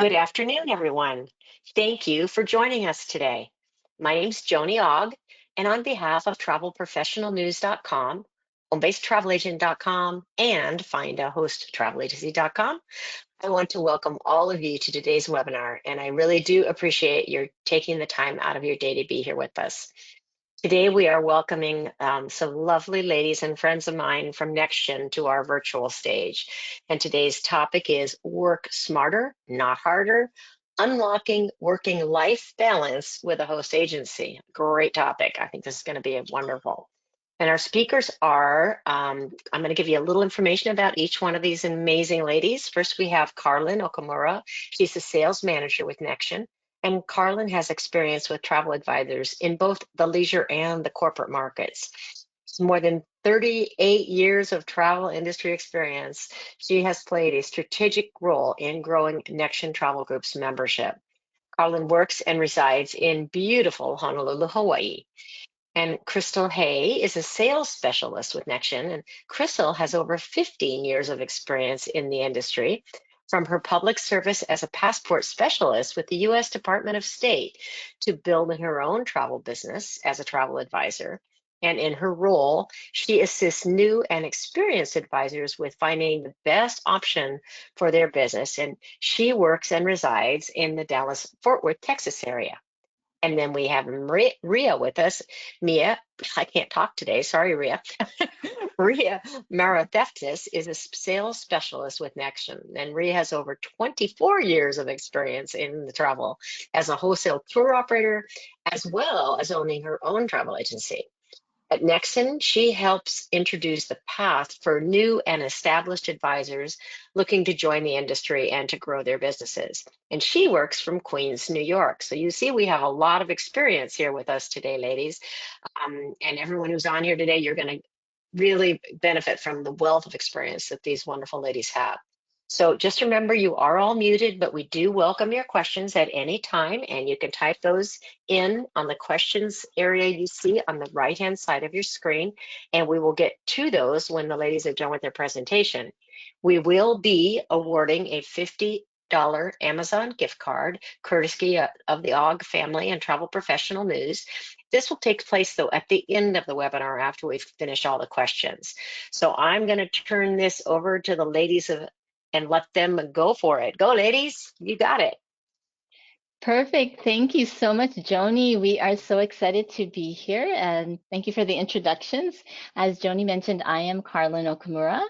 Good afternoon, everyone. Thank you for joining us today. My name's Joni Ogg, and on behalf of travelprofessionalnews.com, homebasedtravelagent.com, and findahosttravelagency.com, I want to welcome all of you to today's webinar, and I really do appreciate your taking the time out of your day to be here with us. Today, we are welcoming some lovely ladies and friends of mine from Nexion to our virtual stage. And today's topic is work smarter, not harder, unlocking working life balance with a host agency. Great topic. I think this is going to be wonderful. And our speakers are, I'm going to give you a little information about each one of these amazing ladies. First, we have Carlin Okamura. She's the sales manager with Nexion. And Carlin has experience with travel advisors in both the leisure and the corporate markets. More than 38 years of travel industry experience, she has played a strategic role in growing Nexion Travel Group's membership. Carlin works and resides in beautiful Honolulu, Hawaii. And Crystal Hay is a sales specialist with Nexion, and Crystal has over 15 years of experience in the industry, from her public service as a passport specialist with the U.S. Department of State to building her own travel business as a travel advisor. And in her role, she assists new and experienced advisors with finding the best option for their business. And she works and resides in the Dallas-Fort Worth, Texas area. And then we have Ria with us. Mia, I can't talk today. Sorry, Ria. Ria Maratheftis is a sales specialist with Nexion, and Ria has over 24 years of experience in the travel as a wholesale tour operator, as well as owning her own travel agency. At Nexion, she helps introduce the path for new and established advisors looking to join the industry and to grow their businesses. And she works from Queens, New York. So you see, we have a lot of experience here with us today, ladies. And everyone who's on here today, you're going to really benefit from the wealth of experience that these wonderful ladies have. So just remember, you are all muted, but we do welcome your questions at any time, and you can type those in on the questions area you see on the right-hand side of your screen, and we will get to those when the ladies are done with their presentation. We will be awarding a $50 Amazon gift card, courtesy of the Ogg family and Travel Professional News. This will take place, though, at the end of the webinar after we've finished all the questions. So I'm going to turn this over to the ladies and let them go for it. Go, ladies. You got it. Perfect. Thank you so much, Joni. We are so excited to be here, and thank you for the introductions. As Joni mentioned, I am Carlin Okamura,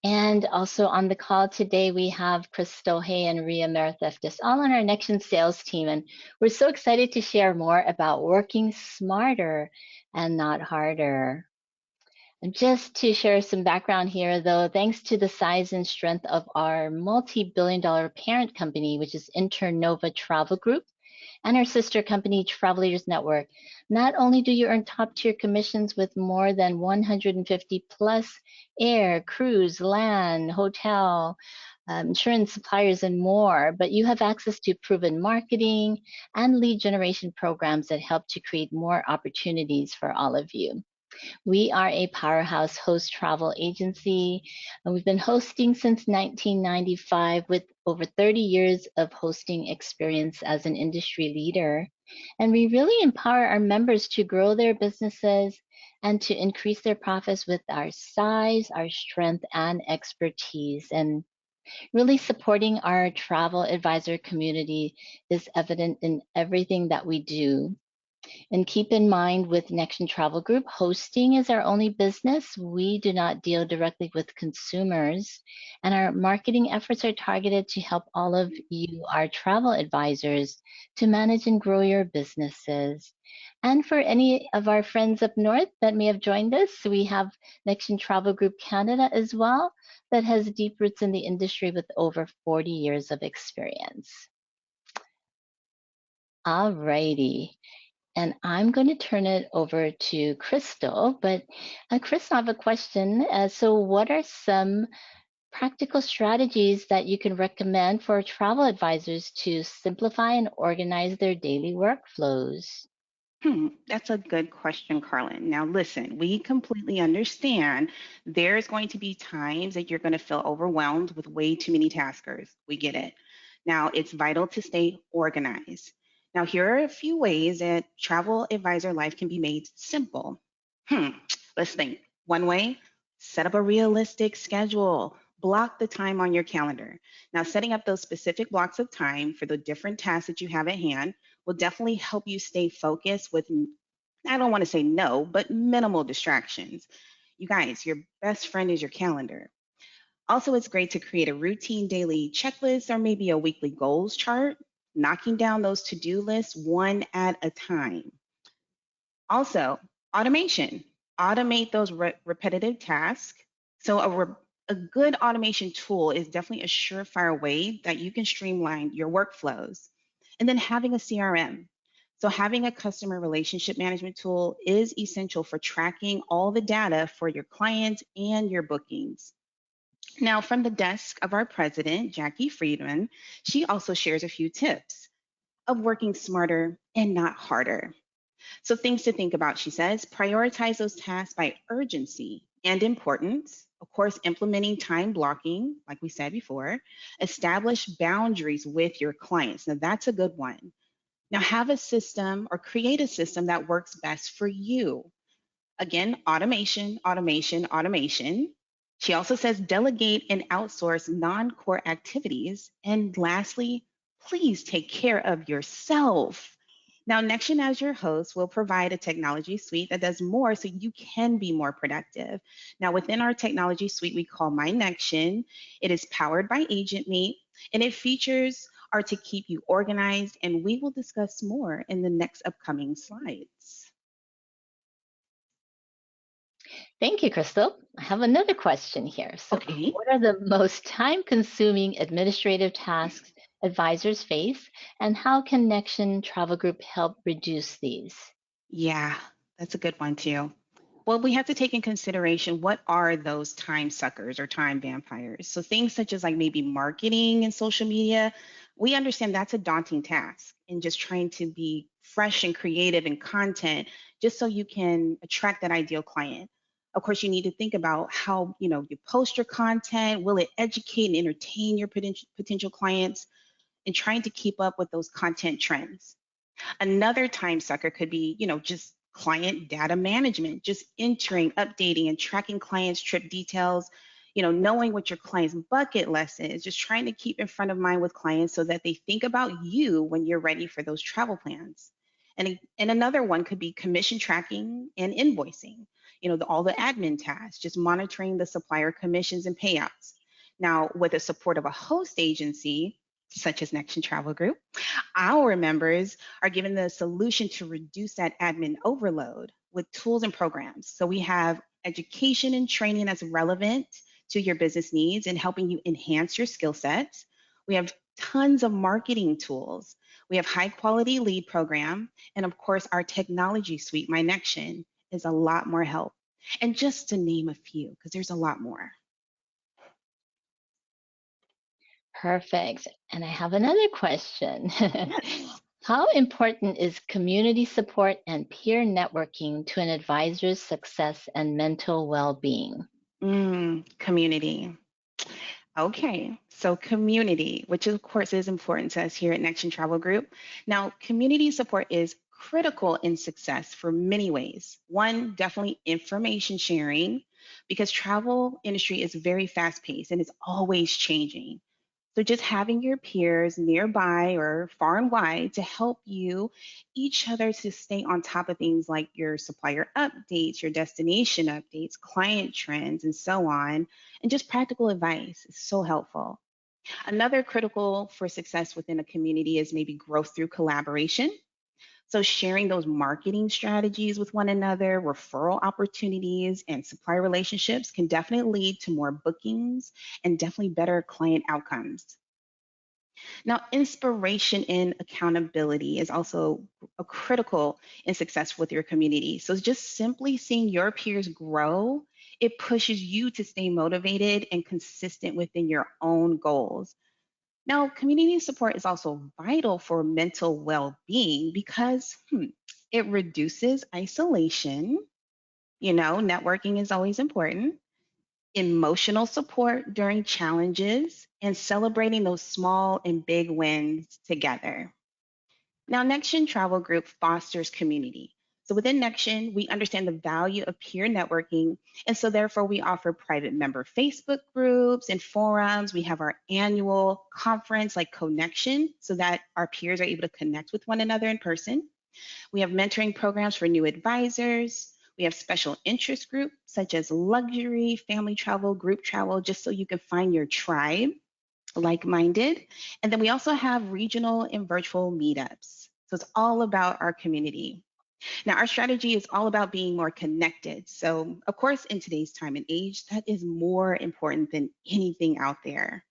and also on the call today, we have Crystal Hay and Ria Maratheftis all on our Nexion sales team, and we're so excited to share more about working smarter and not harder. And just to share some background here, though, thanks to the size and strength of our multi-billion-dollar parent company, which is Nexion Travel Group, and our sister company, Travel Leaders Network, not only do you earn top-tier commissions with more than 150 plus air, cruise, land, hotel, insurance suppliers, and more, but you have access to proven marketing and lead generation programs that help to create more opportunities for all of you. We are a powerhouse host travel agency, and we've been hosting since 1995 with over 30 years of hosting experience as an industry leader. And we really empower our members to grow their businesses and to increase their profits with our size, our strength, and expertise. And really supporting our travel advisor community is evident in everything that we do. And keep in mind, with Nexion Travel Group, hosting is our only business. We do not deal directly with consumers, and our marketing efforts are targeted to help all of you, our travel advisors, to manage and grow your businesses. And for any of our friends up north that may have joined us, we have Nexion Travel Group Canada as well, that has deep roots in the industry with over 40 years of experience. All righty. And I'm going to turn it over to Crystal. But Crystal, I have a question. So what are some practical strategies that you can recommend for travel advisors to simplify and organize their daily workflows? That's a good question, Carlin. Now, listen, we completely understand there's going to be times that you're going to feel overwhelmed with way too many taskers. We get it. Now, it's vital to stay organized. Now, here are a few ways that travel advisor life can be made simple. Hmm, let's think. One way, set up a realistic schedule. Block the time on your calendar. Now, setting up those specific blocks of time for the different tasks that you have at hand will definitely help you stay focused with, I don't want to say no, but minimal distractions. You guys, your best friend is your calendar. Also, it's great to create a routine daily checklist or maybe a weekly goals chart, knocking down those to do lists one at a time. Also, automation. Automate those repetitive tasks. So, a good automation tool is definitely a surefire way that you can streamline your workflows. And then having a CRM. So, having a customer relationship management tool is essential for tracking all the data for your clients and your bookings. Now, from the desk of our president, Jackie Friedman, she also shares a few tips of working smarter and not harder. So, things to think about, she says, prioritize those tasks by urgency and importance. Of course, implementing time blocking, like we said before, establish boundaries with your clients. Now, that's a good one. Now, have a system or create a system that works best for you. Again, automation, automation, automation. She also says delegate and outsource non core activities. And lastly, please take care of yourself. Now, Nexion, as your host, will provide a technology suite that does more so you can be more productive. Now, within our technology suite, we call My Nexion. It is powered by AgentMeet, and it features are to keep you organized, and we will discuss more in the next upcoming slides. Thank you, Crystal. I have another question here. So, Okay. what are the most time consuming administrative tasks advisors face, and how can Nexion Travel Group help reduce these? Yeah, that's a good one too. Well, we have to take in consideration what are those time suckers or time vampires. So things such as like maybe marketing and social media, we understand that's a daunting task and just trying to be fresh and creative in content just so you can attract that ideal client. Of course, you need to think about how, you post your content, will it educate and entertain your potential clients and trying to keep up with those content trends. Another time sucker could be, just client data management, just entering, updating, and tracking clients' trip details, knowing what your client's bucket list is, just trying to keep in front of mind with clients so that they think about you when you're ready for those travel plans. And another one could be commission tracking and invoicing, all the admin tasks, just monitoring the supplier commissions and payouts. Now, with the support of a host agency, such as Nexion Travel Group, our members are given the solution to reduce that admin overload with tools and programs. So we have education and training that's relevant to your business needs and helping you enhance your skill sets. We have tons of marketing tools. We have high quality lead program. And of course, our technology suite, My Nexion, is a lot more help. And just to name a few, because there's a lot more. Perfect. And I have another question. Yes. How important is community support and peer networking to an advisor's success and mental well being? Community. Okay, so community, which of course is important to us here at Nexion Travel Group. Now, community support is critical in success for many ways. One, definitely information sharing, because travel industry is very fast paced and it's always changing. So just having your peers nearby or far and wide to help you each other to stay on top of things like your supplier updates, your destination updates, client trends, and so on, and just practical advice is so helpful. Another critical for success within a community is maybe growth through collaboration. So, sharing those marketing strategies with one another, referral opportunities, and supply relationships can definitely lead to more bookings and definitely better client outcomes. Now, inspiration and accountability is also a critical in success with your community. So, just simply seeing your peers grow, it pushes you to stay motivated and consistent within your own goals. Now, community support is also vital for mental well being because it reduces isolation. Networking is always important. emotional support during challenges, and celebrating those small and big wins together. Now, Nexion Travel Group fosters community. So within Nexion, we understand the value of peer networking. And so therefore, we offer private member Facebook groups and forums. We have our annual conference like Connection so that our peers are able to connect with one another in person. We have mentoring programs for new advisors. We have special interest groups such as luxury, family travel, group travel, just so you can find your tribe like-minded. And then we also have regional and virtual meetups. So it's all about our community. Now, our strategy is all about being more connected. So, of course, in today's time and age, that is more important than anything out there.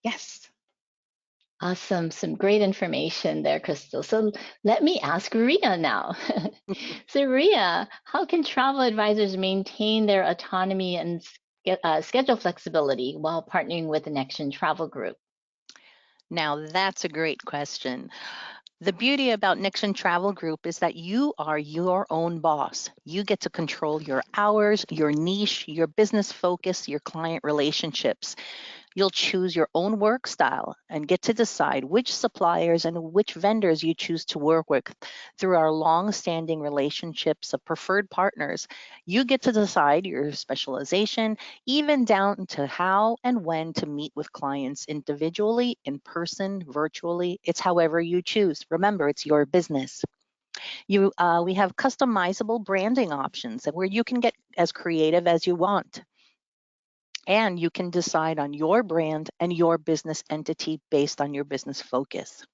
Yes. Awesome. Some great information there, Crystal. So let me ask Ria now. So, Ria, how can travel advisors maintain their autonomy and schedule flexibility while partnering with the Nexion Travel Group? Now, that's a great question. The beauty about Nexion Travel Group is that you are your own boss. You get to control your hours, your niche, your business focus, your client relationships. You'll choose your own work style and get to decide which suppliers and which vendors you choose to work with through our long-standing relationships of preferred partners. You get to decide your specialization, even down to how and when to meet with clients individually, in person, virtually. It's however you choose. Remember, it's your business. We have customizable branding options where you can get as creative as you want. And you can decide on your brand and your business entity based on your business focus.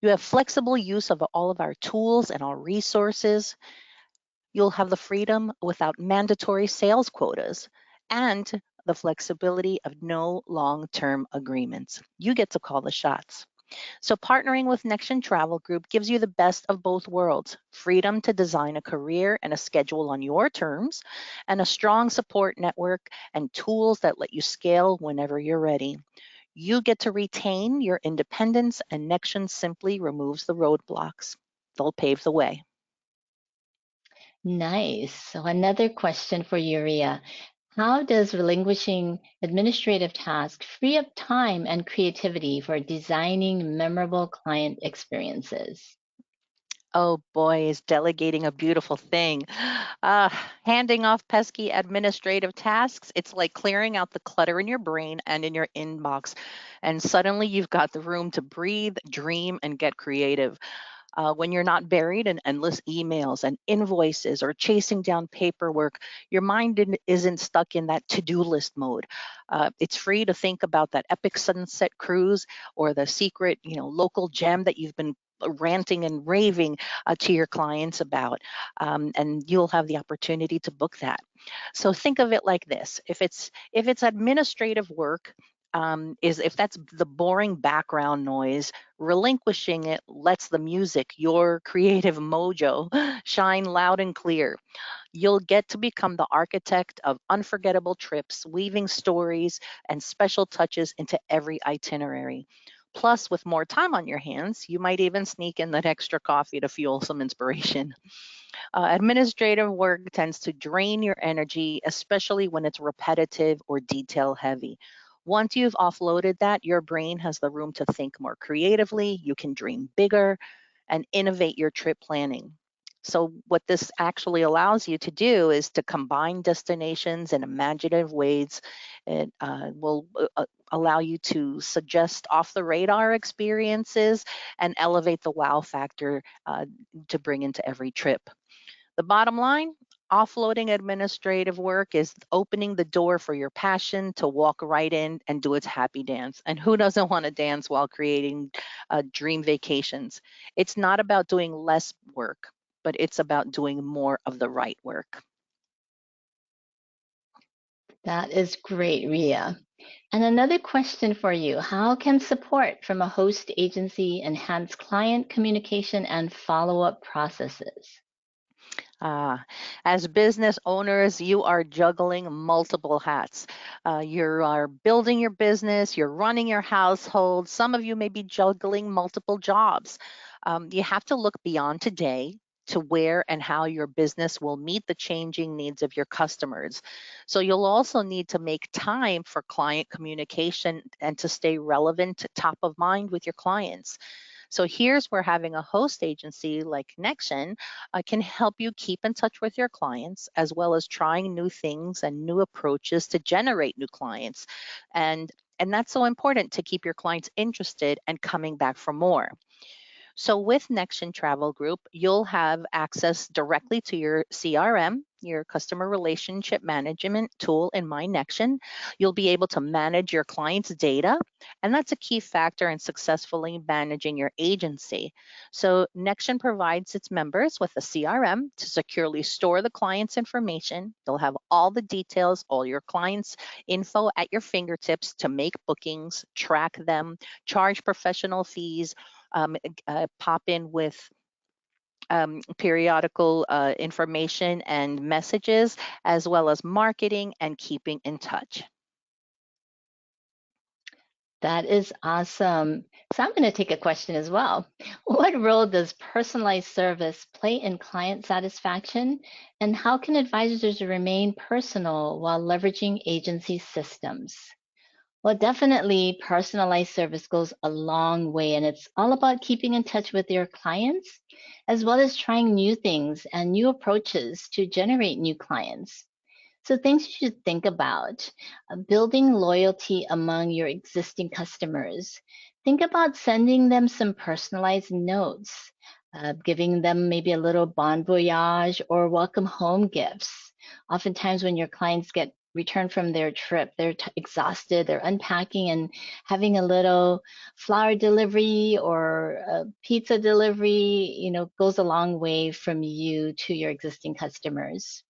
You have flexible use of all of our tools and our resources. You'll have the freedom without mandatory sales quotas and the flexibility of no long-term agreements. You get to call the shots. So partnering with Nexion Travel Group gives you the best of both worlds, freedom to design a career and a schedule on your terms, and a strong support network and tools that let you scale whenever you're ready. You get to retain your independence, and Nexion simply removes the roadblocks. They'll pave the way. Nice. So another question for you, Ria. How does relinquishing administrative tasks free up time and creativity for designing memorable client experiences? Oh boy, is delegating a beautiful thing. Uh, Handing off pesky administrative tasks, it's like clearing out the clutter in your brain and in your inbox. And suddenly you've got the room to breathe, dream, and get creative. When you're not buried in endless emails and invoices or chasing down paperwork, your mind isn't stuck in that to-do list mode. It's free to think about that epic sunset cruise or the secret, local gem that you've been ranting and raving to your clients about, and you'll have the opportunity to book that. So think of it like this: if it's administrative work, is if that's the boring background noise, relinquishing it lets the music, your creative mojo, shine loud and clear. You'll get to become the architect of unforgettable trips, weaving stories and special touches into every itinerary. Plus, with more time on your hands, you might even sneak in that extra coffee to fuel some inspiration. Administrative work tends to drain your energy, especially when it's repetitive or detail heavy. Once you've offloaded that, your brain has the room to think more creatively, you can dream bigger, and innovate your trip planning. So, what this actually allows you to do is to combine destinations in imaginative ways. It will allow you to suggest off the radar experiences and elevate the wow factor to bring into every trip. The bottom line: offloading administrative work is opening the door for your passion to walk right in and do its happy dance. And who doesn't want to dance while creating dream vacations? It's not about doing less work, but it's about doing more of the right work. That is great, Ria. And another question for you. How can support from a host agency enhance client communication and follow-up processes? As business owners, you are juggling multiple hats. You are building your business, you're running your household. Some of you may be juggling multiple jobs. You have to look beyond today to where and how your business will meet the changing needs of your customers. So you'll also need to make time for client communication and to stay relevant, top of mind with your clients. So here's where having a host agency like Nexion can help you keep in touch with your clients, as well as trying new things and new approaches to generate new clients. And that's so important to keep your clients interested and coming back for more. So with Nexion Travel Group, you'll have access directly to your CRM, your customer relationship management tool in My Nexion. You'll be able to manage your clients' data, and that's a key factor in successfully managing your agency. So Nexion provides its members with a CRM to securely store the client's information. You'll have all the details, all your clients' info at your fingertips to make bookings, track them, charge professional fees, pop in with periodical information and messages, as well as marketing and keeping in touch. That is awesome. So I'm going to take a question as well. What role does personalized service play in client satisfaction, and how can advisors remain personal while leveraging agency systems? Well, definitely personalized service goes a long way, and it's all about keeping in touch with your clients, as well as trying new things and new approaches to generate new clients. So things you should think about, building loyalty among your existing customers. Think about sending them some personalized notes, giving them maybe a little bon voyage or welcome home gifts. Oftentimes when your clients get returned from their trip, they're exhausted, they're unpacking, and having a little flower delivery or a pizza delivery, goes a long way from you to your existing customers.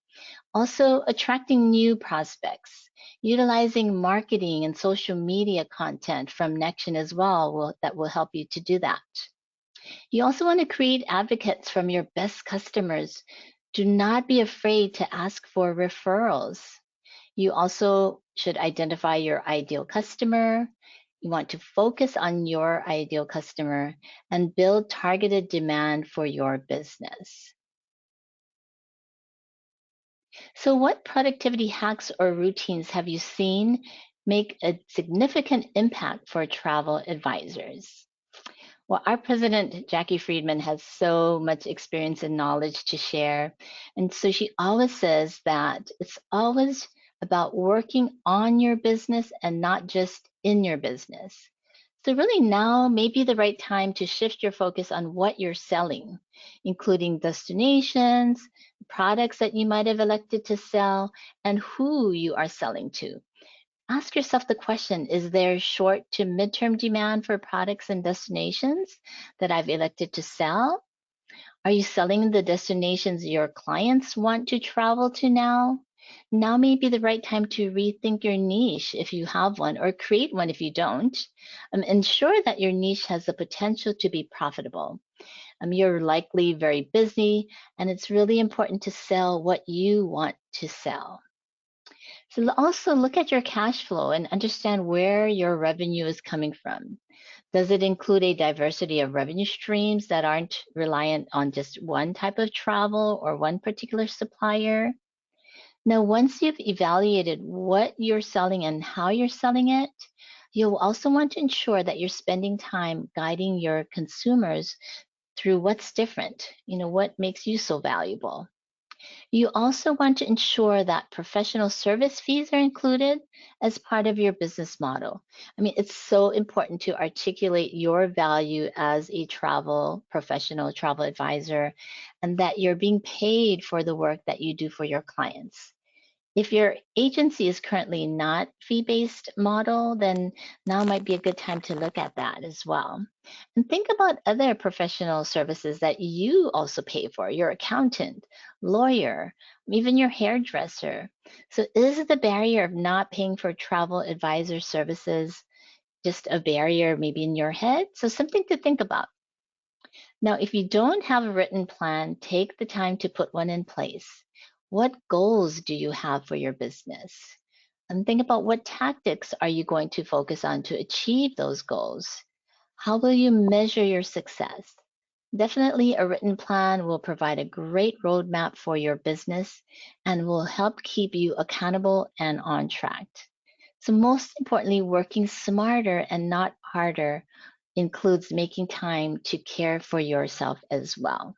Also, attracting new prospects, utilizing marketing and social media content from Nexion as well that will help you to do that. You also want to create advocates from your best customers. Do not be afraid to ask for referrals. You also should identify your ideal customer. You want to focus on your ideal customer and build targeted demand for your business. So, what productivity hacks or routines have you seen make a significant impact for travel advisors? Well, our president, Jackie Friedman, has so much experience and knowledge to share. And so she always says that it's always about working on your business and not just in your business. So, really, now may be the right time to shift your focus on what you're selling, including destinations, products that you might have elected to sell, and who you are selling to. Ask yourself the question, is there short to midterm demand for products and destinations that I've elected to sell? Are you selling the destinations your clients want to travel to now? Now may be the right time to rethink your niche if you have one, or create one if you don't. Ensure that your niche has the potential to be profitable. You're likely very busy, and it's really important to sell what you want to sell. So also look at your cash flow and understand where your revenue is coming from. Does it include a diversity of revenue streams that aren't reliant on just one type of travel or one particular supplier? Now, once you've evaluated what you're selling and how you're selling it, you'll also want to ensure that you're spending time guiding your consumers through what's different, what makes you so valuable. You also want to ensure that professional service fees are included as part of your business model. It's so important to articulate your value as a travel professional, travel advisor, and that you're being paid for the work that you do for your clients. If your agency is currently not fee-based model, then now might be a good time to look at that as well. And think about other professional services that you also pay for, your accountant, lawyer, even your hairdresser. So is the barrier of not paying for travel advisor services just a barrier maybe in your head? So something to think about. Now, if you don't have a written plan, take the time to put one in place. What goals do you have for your business? And think about what tactics are you going to focus on to achieve those goals? How will you measure your success? Definitely, a written plan will provide a great roadmap for your business and will help keep you accountable and on track. So, most importantly, working smarter and not harder includes making time to care for yourself as well.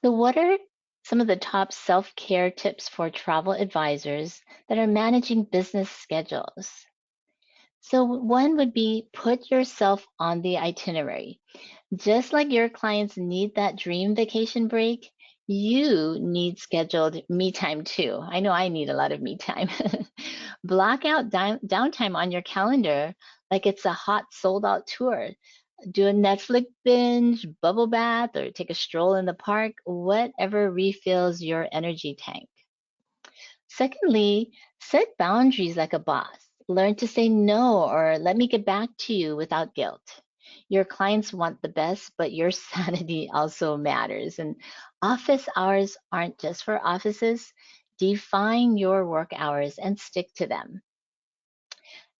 So, what are some of the top self care tips for travel advisors that are managing business schedules? So, one would be put yourself on the itinerary. Just like your clients need that dream vacation break, you need scheduled me time too. I know I need a lot of me time. Block out downtime on your calendar like it's a hot sold out tour. Do a Netflix binge, bubble bath, or take a stroll in the park, whatever refills your energy tank. Secondly, set boundaries like a boss. Learn to say no or let me get back to you without guilt. Your clients want the best, but your sanity also matters. And office hours aren't just for offices. Define your work hours and stick to them.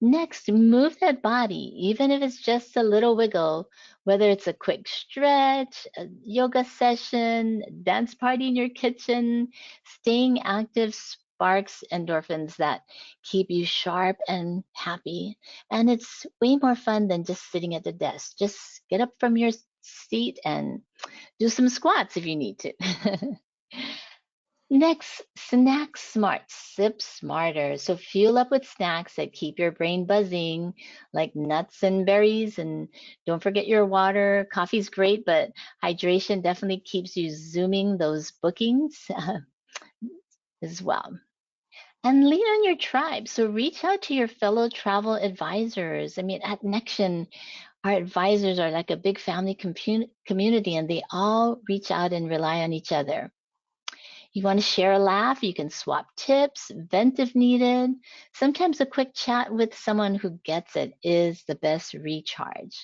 Next, move that body, even if it's just a little wiggle, whether it's a quick stretch, a yoga session, dance party in your kitchen. Staying active sparks endorphins that keep you sharp and happy. And it's way more fun than just sitting at the desk. Just get up from your seat and do some squats if you need to. Next, snack smart, sip smarter. So fuel up with snacks that keep your brain buzzing, like nuts and berries. And don't forget your water. Coffee's great, but hydration definitely keeps you zooming those bookings as well. And lean on your tribe. So reach out to your fellow travel advisors. I mean, at Nexion, our advisors are like a big family community, and they all reach out and rely on each other. You want to share a laugh? You can swap tips, vent if needed. Sometimes a quick chat with someone who gets it is the best recharge.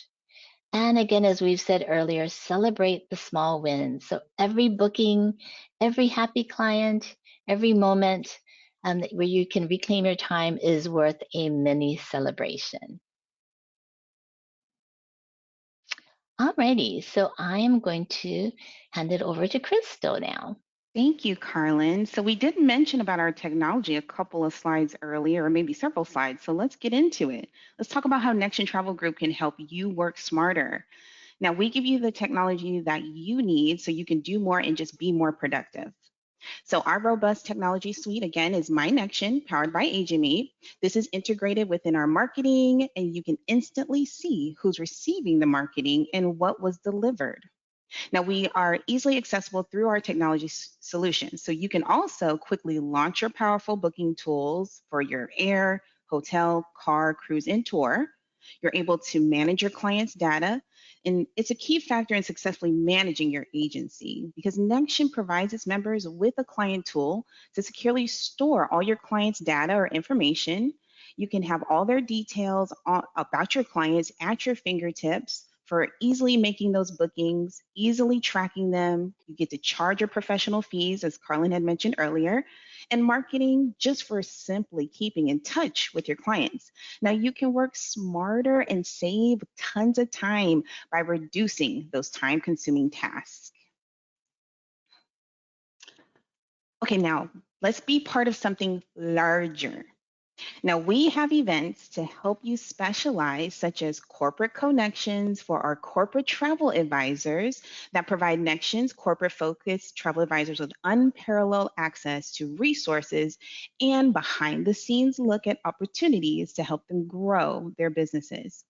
And again, as we've said earlier, celebrate the small wins. So every booking, every happy client, every moment where you can reclaim your time is worth a mini celebration. Alrighty, so I am going to hand it over to Crystal now. Thank you, Carlin. So we did mention about our technology a couple of slides earlier, or maybe several slides. So let's get into it. Let's talk about how Nexion Travel Group can help you work smarter. Now, we give you the technology that you need so you can do more and just be more productive. So our robust technology suite, again, is My Nexion, powered by AgentMate. This is integrated within our marketing, and you can instantly see who's receiving the marketing and what was delivered. Now, we are easily accessible through our technology solutions. So you can also quickly launch your powerful booking tools for your air, hotel, car, cruise, and tour. You're able to manage your clients' data. And it's a key factor in successfully managing your agency because Nexion provides its members with a client tool to securely store all your clients' data or information. You can have all their details about your clients at your fingertips for easily making those bookings, easily tracking them. You get to charge your professional fees, as Carlin had mentioned earlier, and marketing just for simply keeping in touch with your clients. Now, you can work smarter and save tons of time by reducing those time-consuming tasks. Okay, now let's be part of something larger. Now, we have events to help you specialize, such as corporate connections for our corporate travel advisors that provide Nexion's corporate-focused travel advisors with unparalleled access to resources and behind-the-scenes look at opportunities to help them grow their businesses.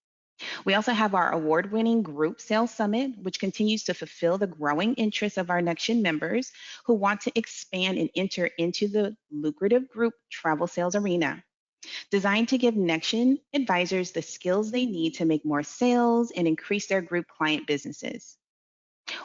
We also have our award-winning Group Sales Summit, which continues to fulfill the growing interest of our Nexion members who want to expand and enter into the lucrative group travel sales arena. Designed to give Nexion advisors the skills they need to make more sales and increase their group client businesses.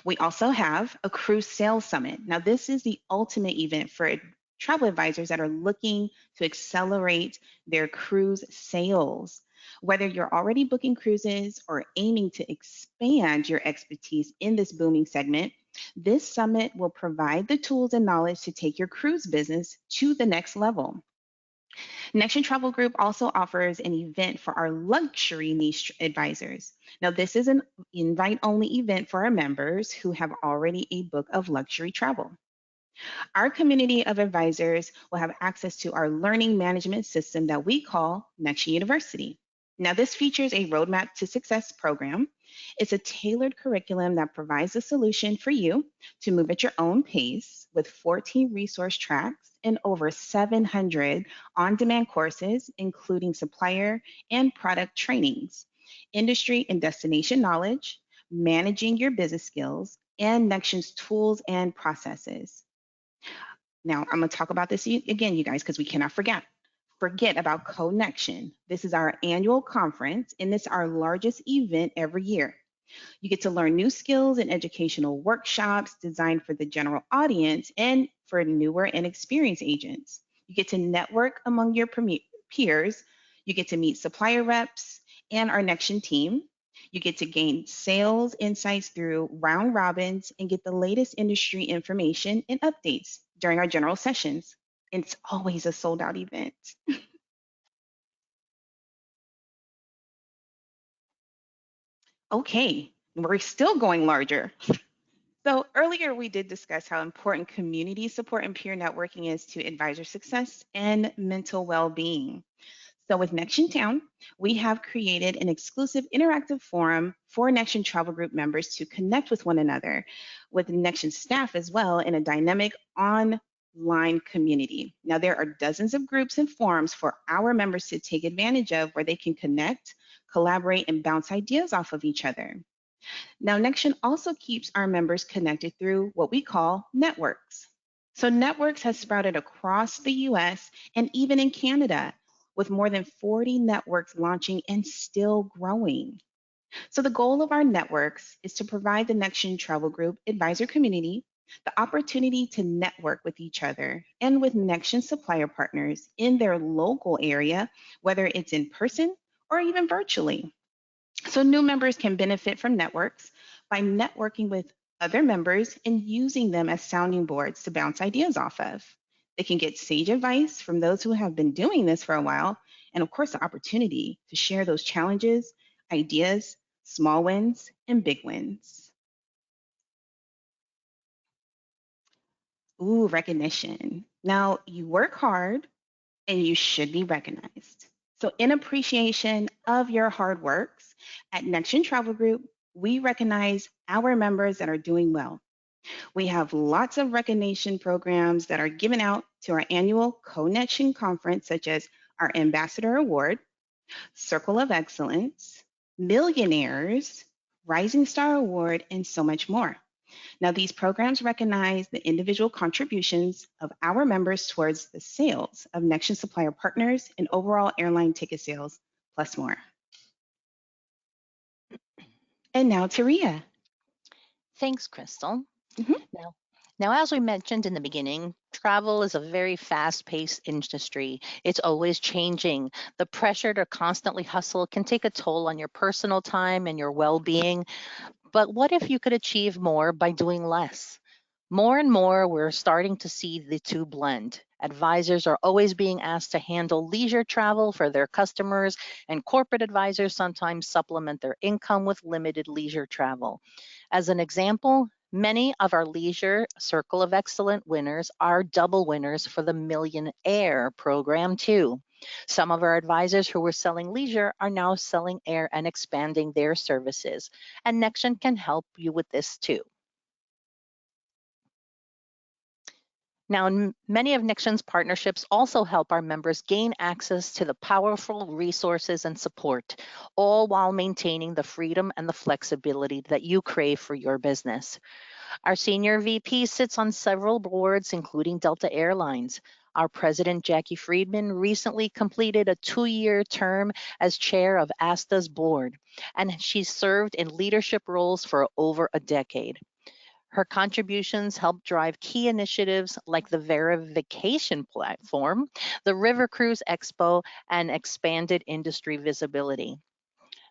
We also have a cruise sales summit. Now, this is the ultimate event for travel advisors that are looking to accelerate their cruise sales. Whether you're already booking cruises or aiming to expand your expertise in this booming segment, this summit will provide the tools and knowledge to take your cruise business to the next level. Nexion Travel Group also offers an event for our luxury niche advisors. Now, this is an invite only event for our members who have already a book of luxury travel. Our community of advisors will have access to our learning management system that we call Nexion University. Now, this features a Roadmap to Success program. It's a tailored curriculum that provides a solution for you to move at your own pace with 14 resource tracks and over 700 on demand courses, including supplier and product trainings, industry and destination knowledge, managing your business skills, and Nexion's tools and processes. Now, I'm going to talk about this again, you guys, because we cannot forget about Connection. This is our annual conference, and it's our largest event every year. You get to learn new skills and educational workshops designed for the general audience and for newer and experienced agents. You get to network among your peers. You get to meet supplier reps and our Nexion team. You get to gain sales insights through round robins and get the latest industry information and updates during our general sessions. It's always a sold out event. Okay, we're still going larger. So earlier we did discuss how important community support and peer networking is to advisor success and mental well-being. So with Nexion Town, we have created an exclusive interactive forum for Nexion Travel Group members to connect with one another, with Nexion staff as well in a dynamic online community. Now there are dozens of groups and forums for our members to take advantage of where they can connect, collaborate, and bounce ideas off of each other. Now, Nexion also keeps our members connected through what we call networks. So, networks has sprouted across the US and even in Canada, with more than 40 networks launching and still growing. So, the goal of our networks is to provide the Nexion Travel Group advisor community the opportunity to network with each other and with Nexion supplier partners in their local area, whether it's in person or even virtually. So new members can benefit from networks by networking with other members and using them as sounding boards to bounce ideas off of. They can get sage advice from those who have been doing this for a while, and of course, the opportunity to share those challenges, ideas, small wins, and big wins. Ooh, recognition. Now, you work hard and you should be recognized. So, in appreciation of your hard works, at Nexion Travel Group, we recognize our members that are doing well. We have lots of recognition programs that are given out to our annual Connection conference, such as our Ambassador Award, Circle of Excellence, Millionaires, Rising Star Award, and so much more. Now, these programs recognize the individual contributions of our members towards the sales of Nexion supplier partners and overall airline ticket sales, plus more. And now to Ria. Thanks, Crystal. Mhm. Now, as we mentioned in the beginning, travel is a very fast-paced industry. It's always changing. The pressure to constantly hustle can take a toll on your personal time and your well-being. But what if you could achieve more by doing less? More and more, we're starting to see the two blend. Advisors are always being asked to handle leisure travel for their customers, and corporate advisors sometimes supplement their income with limited leisure travel. As an example, many of our leisure Circle of Excellence winners are double winners for the Millionaire program, too. Some of our advisors who were selling leisure are now selling air and expanding their services, and Nexion can help you with this too. Now, many of Nexion's partnerships also help our members gain access to the powerful resources and support, all while maintaining the freedom and the flexibility that you crave for your business. Our senior VP sits on several boards, including Delta Airlines. Our president, Jackie Friedman, recently completed a 2-year term as chair of ASTA's board, and she's served in leadership roles for over a decade. Her contributions help drive key initiatives like the Verification platform, the River Cruise Expo, and expanded industry visibility.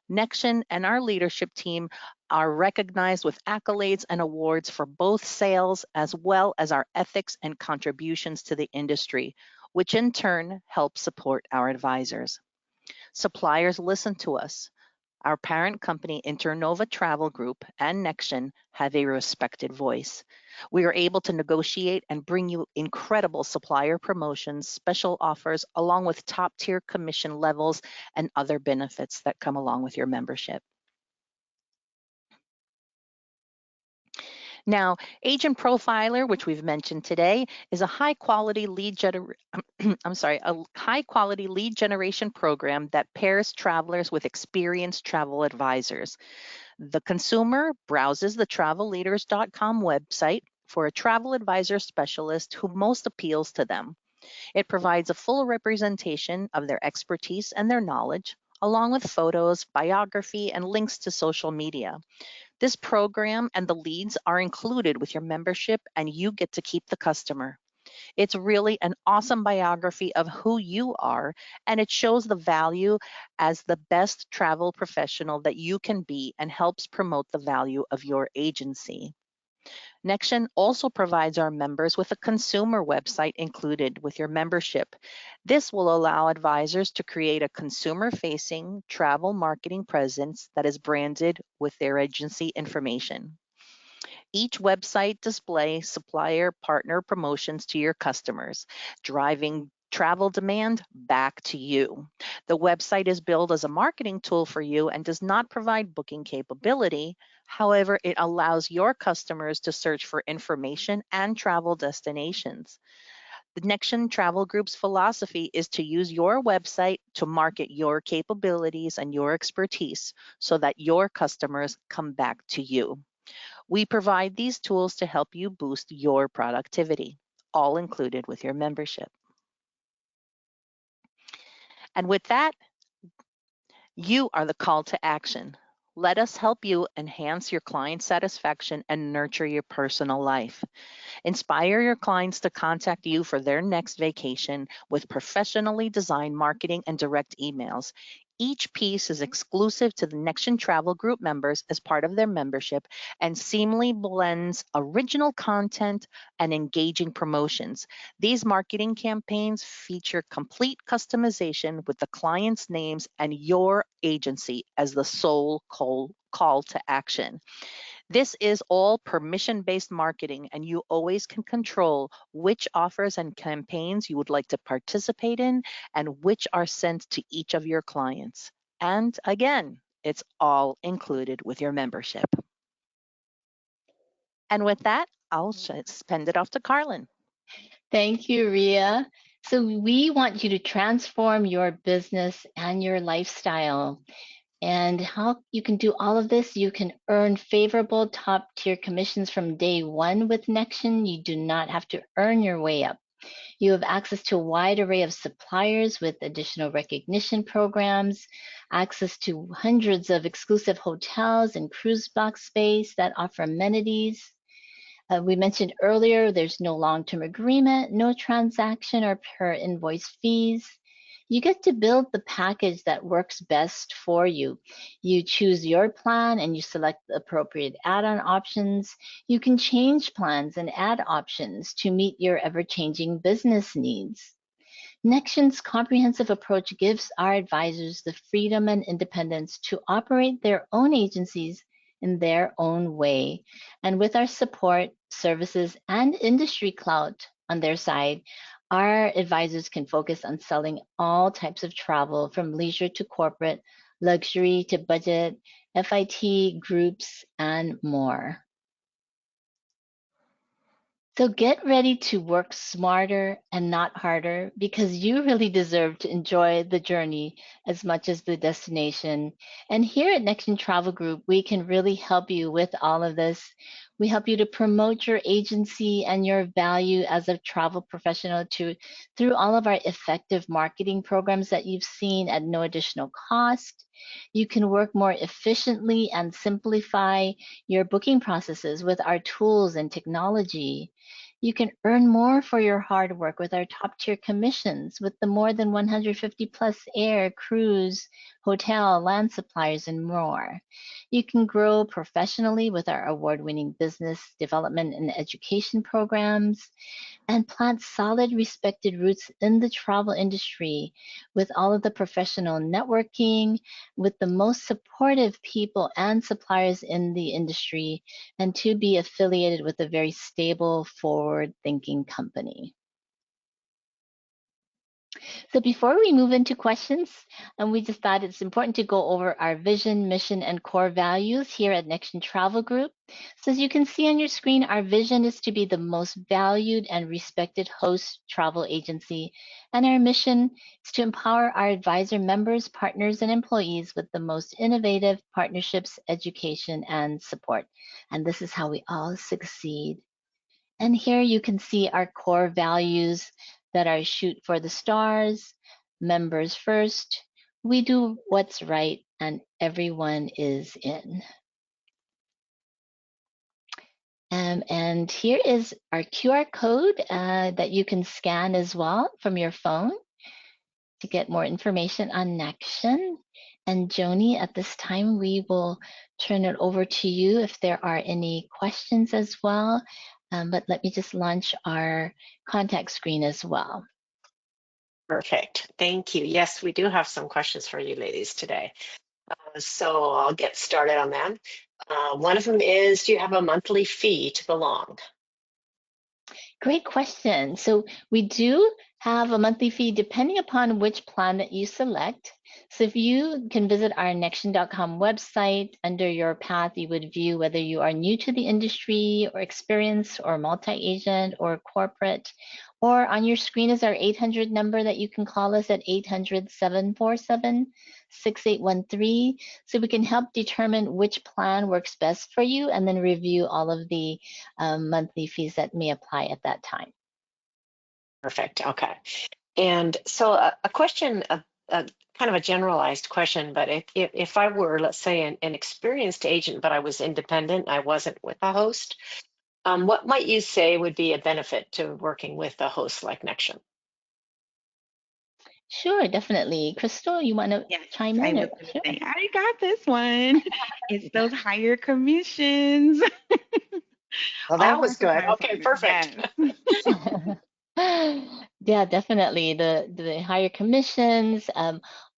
Nexion and our leadership team are recognized with accolades and awards for both sales as well as our ethics and contributions to the industry. which in turn helps support our advisors. Suppliers listen to us. Our parent company, Internova Travel Group, and Nexion have a respected voice. We are able to negotiate and bring you incredible supplier promotions, special offers, along with top-tier commission levels and other benefits that come along with your membership. Now, Agent Profiler, which we've mentioned today, is a high-quality lead generation program that pairs travelers with experienced travel advisors. The consumer browses the travelleaders.com website for a travel advisor specialist who most appeals to them. It provides a full representation of their expertise and their knowledge, along with photos, biography, and links to social media. This program and the leads are included with your membership, and you get to keep the customer. It's really an awesome biography of who you are, and it shows the value as the best travel professional that you can be and helps promote the value of your agency. Nexion also provides our members with a consumer website included with your membership. This will allow advisors to create a consumer-facing travel marketing presence that is branded with their agency information. Each website displays supplier partner promotions to your customers, driving travel demand back to you. The website is built as a marketing tool for you and does not provide booking capability. However, it allows your customers to search for information and travel destinations. The Nexion Travel Group's philosophy is to use your website to market your capabilities and your expertise so that your customers come back to you. We provide these tools to help you boost your productivity, all included with your membership. And with that, you are the call to action. Let us help you enhance your client satisfaction and nurture your personal life. Inspire your clients to contact you for their next vacation with professionally designed marketing and direct emails. Each piece is exclusive to the Nexion Travel Group members as part of their membership and seamlessly blends original content and engaging promotions. These marketing campaigns feature complete customization with the client's names and your agency as the sole call to action. This is all permission-based marketing, and you always can control which offers and campaigns you would like to participate in and which are sent to each of your clients. And again, it's all included with your membership. And with that, I'll send it off to Carlin. Thank you, Ria. So we want you to transform your business and your lifestyle. And how you can do all of this, you can earn favorable top-tier commissions from day one with Nexion. You do not have to earn your way up. You have access to a wide array of suppliers with additional recognition programs, access to hundreds of exclusive hotels and cruise box space that offer amenities. We mentioned earlier, there's no long-term agreement, no transaction or per invoice fees. You get to build the package that works best for you. You choose your plan and you select the appropriate add-on options. You can change plans and add options to meet your ever-changing business needs. Nexion's comprehensive approach gives our advisors the freedom and independence to operate their own agencies in their own way. And with our support, services, and industry clout on their side, our advisors can focus on selling all types of travel from leisure to corporate, luxury to budget, FIT, groups, and more. So get ready to work smarter and not harder because you really deserve to enjoy the journey as much as the destination. And here at Nexion Travel Group, we can really help you with all of this. We help you to promote your agency and your value as a travel professional through all of our effective marketing programs that you've seen at no additional cost. You can work more efficiently and simplify your booking processes with our tools and technology. You can earn more for your hard work with our top tier commissions with the more than 150 plus air, cruise, hotel, land suppliers, and more. You can grow professionally with our award-winning business development and education programs, and plant solid, respected roots in the travel industry with all of the professional networking, with the most supportive people and suppliers in the industry, and to be affiliated with a very stable, forward-thinking company. So before we move into questions, we just thought it's important to go over our vision, mission, and core values here at Nexion Travel Group. So as you can see on your screen, our vision is to be the most valued and respected host travel agency. And our mission is to empower our advisor members, partners, and employees with the most innovative partnerships, education, and support. And this is how we all succeed. And here you can see our core values that are shoot for the stars, members first, we do what's right, and everyone is in. And here is our QR code that you can scan as well from your phone to get more information on Nexion. And Joni, at this time, we will turn it over to you if there are any questions as well. But let me just launch our contact screen as well. Perfect. Thank you. Yes, we do have some questions for you ladies today. So I'll get started on them. One of them is, do you have a monthly fee to belong? Great question. So we do have a monthly fee depending upon which plan that you select. So if you can visit our Nexion.com website, under your path, you would view whether you are new to the industry or experienced or multi-agent or corporate. Or on your screen is our 800 number that you can call us at 800-747-6813. So we can help determine which plan works best for you and then review all of the monthly fees that may apply at that time. Perfect. Okay. And so a question, kind of a generalized question, but if I were, let's say, an experienced agent, but I was independent, I wasn't with a host, what might you say would be a benefit to working with a host like Nexion? Sure, definitely. Crystal, you want to Yes, chime I in? was Or, going to sure. say, I got this one. It's those higher commissions. Well, All that of our was good. suppliers Okay, love it. perfect. Yes. Yeah, definitely. The higher commissions,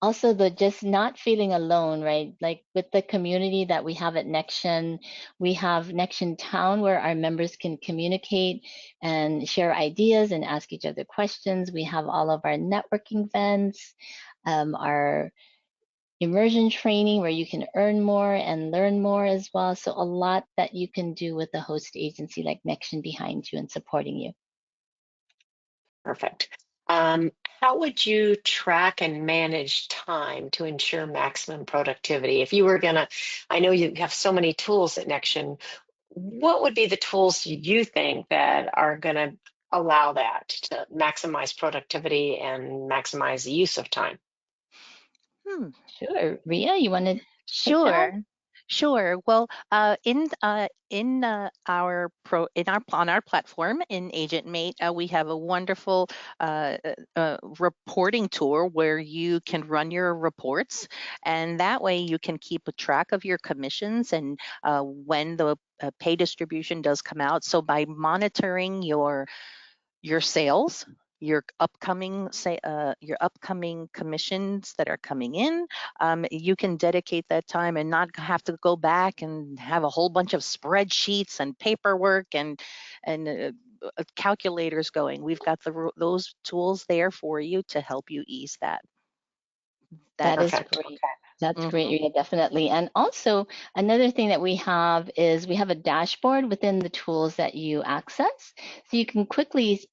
also the just not feeling alone, right? Like with the community that we have at Nexion, we have Nexion Town where our members can communicate and share ideas and ask each other questions. We have all of our networking events, our immersion training where you can earn more and learn more as well. So a lot that you can do with a host agency like Nexion behind you and supporting you. Perfect. Um, how would you track and manage time to ensure maximum productivity? If you were gonna, I know you have so many tools at Nexion, what would be the tools you think that are gonna allow that to maximize productivity and maximize the use of time? Hmm. Sure. Ria, you want to take that? Sure. Sure. Well, our on our platform in AgentMate, we have a wonderful reporting tool where you can run your reports, and that way you can keep a track of your commissions and when the pay distribution does come out. So by monitoring your sales, your upcoming commissions that are coming in, you can dedicate that time and not have to go back and have a whole bunch of spreadsheets and paperwork and calculators going. We've got those tools there for you to help you ease that. That is Perfect. great. That's great, Mhm. Ria, definitely. And also, another thing that we have is we have a dashboard within the tools that you access. So you can quickly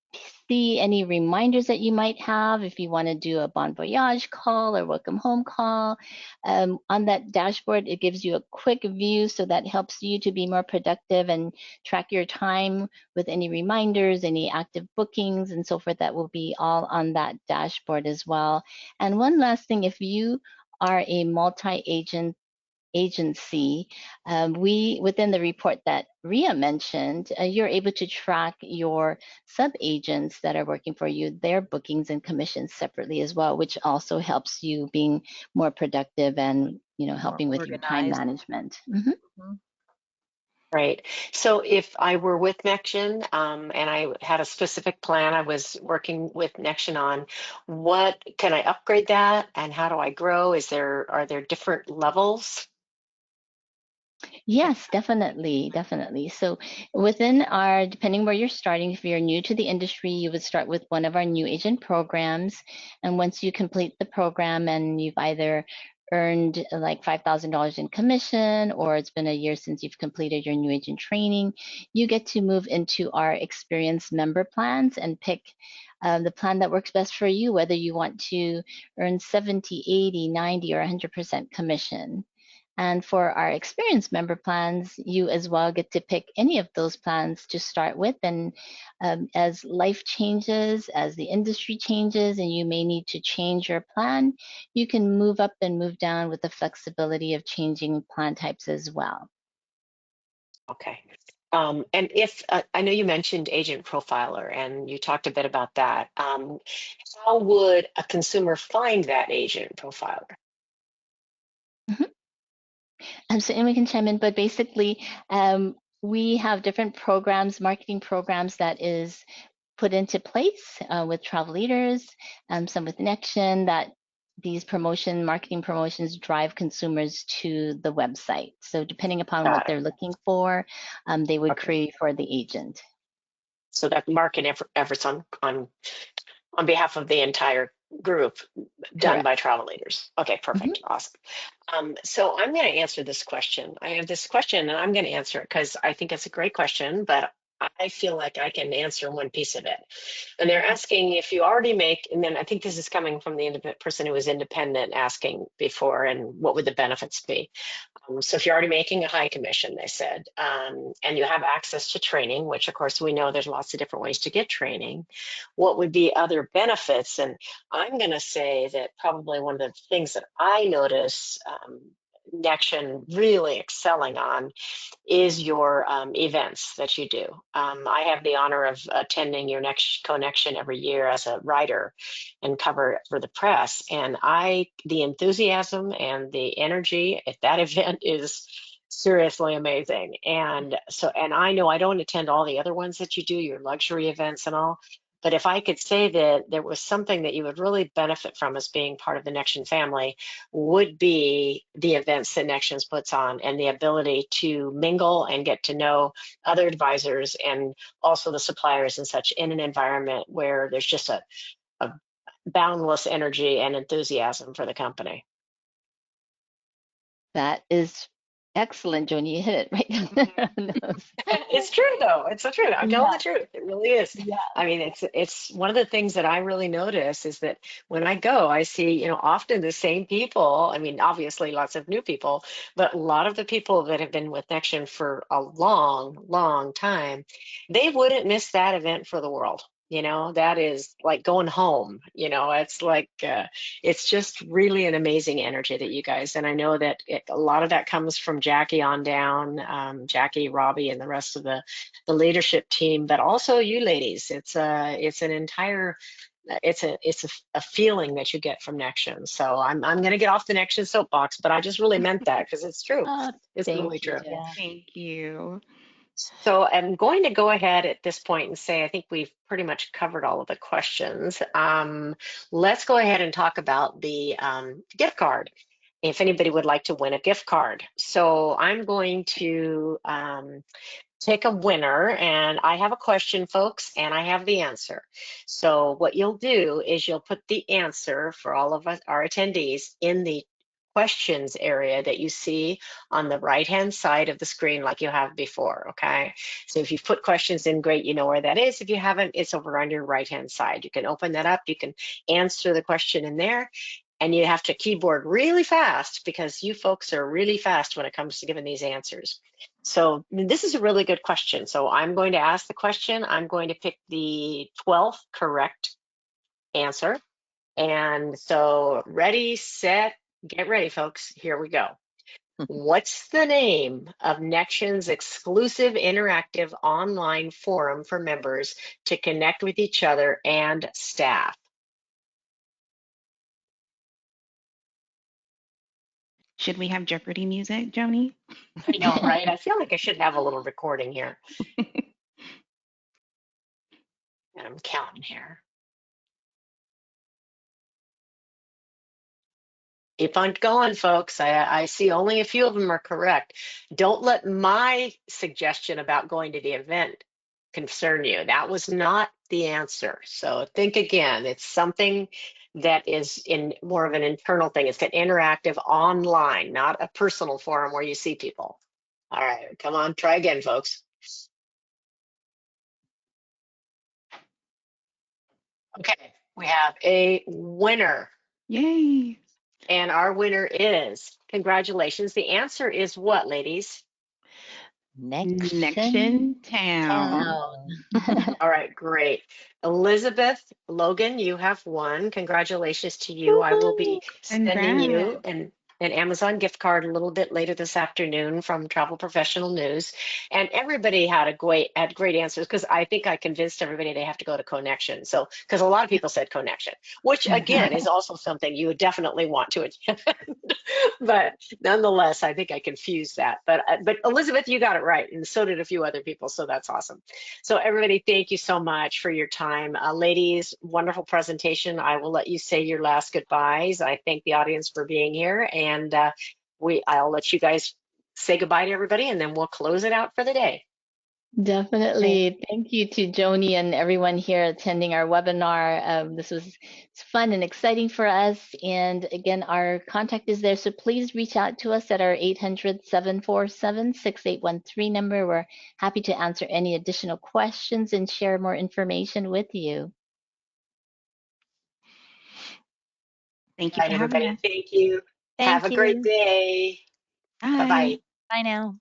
see any reminders that you might have if you want to do a bon voyage call or welcome home call. On that dashboard, it gives you a quick view, so that helps you to be more productive and track your time with any reminders, any active bookings, and so forth. That will be all on that dashboard as well. And one last thing, if you are a multi-agent agency, within the report that Ria mentioned, you're able to track your sub-agents that are working for you, their bookings and commissions separately as well, which also helps you being more productive and, helping with your time organized. management. Mm-hmm. Mhm. Right. So if I were with Nexion, and I had a specific plan I was working with Nexion on, what can I upgrade that and how do I grow? Are there different levels? Yes, definitely, definitely. So depending where you're starting, if you're new to the industry, you would start with one of our new agent programs. And once you complete the program and you've either earned like $5,000 in commission, or it's been a year since you've completed your new agent training, you get to move into our experienced member plans and pick the plan that works best for you, whether you want to earn 70, 80, 90, or 100% commission. And for our experienced member plans, you as well get to pick any of those plans to start with. And as life changes, as the industry changes, and you may need to change your plan, you can move up and move down with the flexibility of changing plan types as well. Okay. And if I know you mentioned agent profiler and you talked a bit about that, how would a consumer find that agent profiler? So and we can chime in, but basically, we have different programs, marketing programs that is put into place with travel leaders, some with Nexion, that these marketing promotions drive consumers to the website. So depending upon what Got it. they're looking for, they would Okay. create for the agent. So that market efforts on behalf of the entire group done Correct. by travel leaders. Okay, Mhm. perfect. Awesome. So I'm going to answer this question. I have this question and I'm going to answer it because I think it's a great question, but I feel like I can answer one piece of it. And they're asking if you already make, and then I think this is coming from the person who was independent asking before, and what would the benefits be? So if you're already making a high commission, they said, and you have access to training, which of course we know there's lots of different ways to get training, what would be other benefits? And I'm going to say that probably one of the things that I notice Nexion really excelling on is your events that you do. I have the honor of attending your next connection every year as a writer and cover it for the press. And the enthusiasm and the energy at that event is seriously amazing. And I know I don't attend all the other ones that you do, your luxury events and all. But if I could say that there was something that you would really benefit from as being part of the Nexion family, would be the events that Nexions puts on and the ability to mingle and get to know other advisors and also the suppliers and such in an environment where there's just a boundless energy and enthusiasm for the company. That is excellent, Joni. You hit it right on the nose. It's true though. It's the truth. I'm telling the Yeah, truth. It really is. yeah. I mean, it's one of the things that I really notice is that when I go, I see, often the same people. I mean, obviously lots of new people, but a lot of the people that have been with Nexion for a long, long time, they wouldn't miss that event for the world. That is like going home. It's like it's just really an amazing energy that you guys, and I know that a lot of that comes from Jackie on down, Jackie, Robbie, and the rest of the leadership team, but also you ladies. It's an entire it's a feeling that you get from Nexion. So I'm going to get off the Nexion soapbox, but I just really meant that because it's true. Oh, It's really thank you. true. Yeah. Thank you. So I'm going to go ahead at this point and say I think we've pretty much covered all of the questions. Let's go ahead and talk about the gift card. If anybody would like to win a gift card. So I'm going to take a winner, and I have a question, folks, and I have the answer. So what you'll do is you'll put the answer for all of us, our attendees, in the questions area that you see on the right-hand side of the screen like you have before, okay? So if you've put questions in, great, you know where that is. If you haven't, it's over on your right-hand side. You can open that up, you can answer the question in there, and you have to keyboard really fast because you folks are really fast when it comes to giving these answers. So this is a really good question. So I'm going to ask the question. I'm going to pick the 12th correct answer. And so ready, set, get ready, folks. Here we go. What's the name of Nexion's exclusive interactive online forum for members to connect with each other and staff? Should we have Jeopardy music, Joni? I know, right? I feel like I should have a little recording here. And I'm counting here. Keep on going, folks. I see only a few of them are correct. Don't let my suggestion about going to the event concern you. That was not the answer. So think again. It's something that is in more of an internal thing. It's an interactive online, not a personal forum where you see people. All right, come on, try again, folks. Okay, we have a winner. Yay. And our winner is, congratulations. The answer is what, ladies? Nexion Town. All right, great. Elizabeth Logan, you have won. Congratulations to you. I will be sending you Congrats. an Amazon gift card a little bit later this afternoon from Travel Professional News. And everybody had great answers because I think I convinced everybody they have to go to Connection. So because a lot of people said Connection, which again is also something you would definitely want to attend. But nonetheless, I think I confused that. But Elizabeth, you got it right, and so did a few other people. So that's awesome. So everybody, thank you so much for your time. Ladies, wonderful presentation. I will let you say your last goodbyes. I thank the audience for being here, and I'll let you guys say goodbye to everybody, and then we'll close it out for the day. Definitely. Thank you to Joni and everyone here attending our webinar. This was fun and exciting for us. And again, our contact is there. So please reach out to us at our 800-747-6813 number. We're happy to answer any additional questions and share more information with you. Thank you All for right, having everybody. us. Thank you. Have Thank a great you. day. Bye. Bye-bye. Bye now.